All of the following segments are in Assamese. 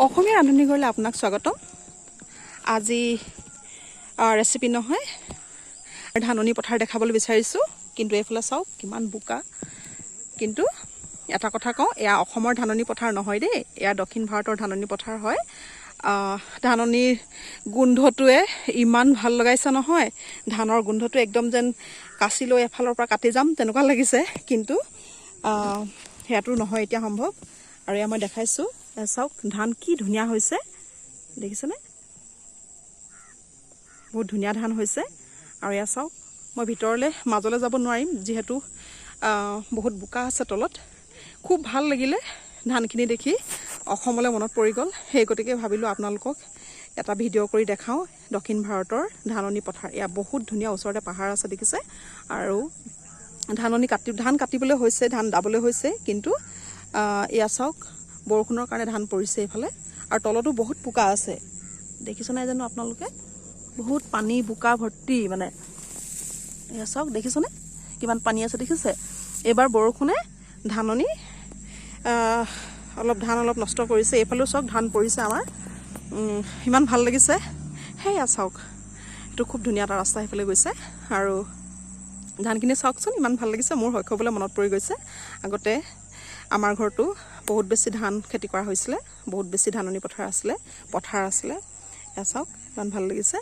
অসমীয়া ৰান্ধনি ঘৰলৈ আপোনাক স্বাগতম। আজি ৰেচিপি নহয়, ধাননি পথাৰ দেখাবলৈ বিচাৰিছোঁ। কিন্তু এইফালে চাওক কিমান বোকা। কিন্তু এটা কথা কওঁ, এয়া অসমৰ ধাননি পথাৰ নহয় দেই, এয়া দক্ষিণ ভাৰতৰ ধাননি পথাৰ হয়। ধাননিৰ গোন্ধটোৱে ইমান ভাল লগাইছে নহয়, ধানৰ গোন্ধটো একদম যেন কাচি লৈ এফালৰ পৰা কাটি যাম তেনেকুৱা লাগিছে। কিন্তু সেয়াতো নহয় এতিয়া সম্ভৱ। আৰু এয়া মই দেখাইছোঁ, চাওক ধান কি ধুনীয়া হৈছে, দেখিছেনে? বহুত ধুনীয়া ধান হৈছে। আৰু এয়া চাওক, মই ভিতৰলৈ মাজলৈ যাব নোৱাৰিম যিহেতু বহুত বোকা আছে তলত। খুব ভাল লাগিলে ধানখিনি দেখি, অসমলৈ মনত পৰি গ'ল। সেই গতিকে ভাবিলোঁ আপোনালোকক এটা ভিডিঅ' কৰি দেখাওঁ দক্ষিণ ভাৰতৰ ধাননি পথাৰ। এয়া বহুত ধুনীয়া, ওচৰতে পাহাৰ আছে দেখিছে। আৰু ধান কাটিবলৈ হৈছে, ধান দাবলৈ হৈছে। কিন্তু এয়া চাওক, বৰষুণৰ কাৰণে ধান পৰিছে এইফালে। আৰু তলতো বহুত বোকা আছে, দেখিছে নাই জানো আপোনালোকে? বহুত পানী বোকা ভৰ্তি মানে। এয়া চাওক, দেখিছেনে কিমান পানী আছে, দেখিছে? এইবাৰ বৰষুণে ধাননি ধান অলপ নষ্ট কৰিছে। এইফালেও চাওক ধান পৰিছে আমাৰ। ইমান ভাল লাগিছে। সেয়া চাওক, এইটো খুব ধুনীয়া এটা ৰাস্তা সেইফালে গৈছে। আৰু ধানখিনি চাওকচোন, ইমান ভাল লাগিছে। মোৰ শৈশৱলৈ মনত পৰি গৈছে। আগতে আমাৰ ঘৰতো বহুত বেছি ধান খেতি কৰা হৈছিলে, বহুত বেছি ধাননি পথাৰ আছিলে। এয়া চাওক ইমান ভাল লাগিছে।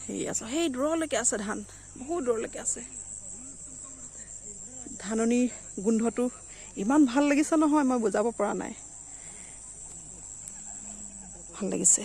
সেয়া চাওক, সেই দূৰলৈকে আছে ধান, বহুত দূৰলৈকে আছে। ধাননিৰ গোন্ধটো ইমান ভাল লাগিছে নহয়, মই বুজাব পৰা নাই। ভাল লাগিছে।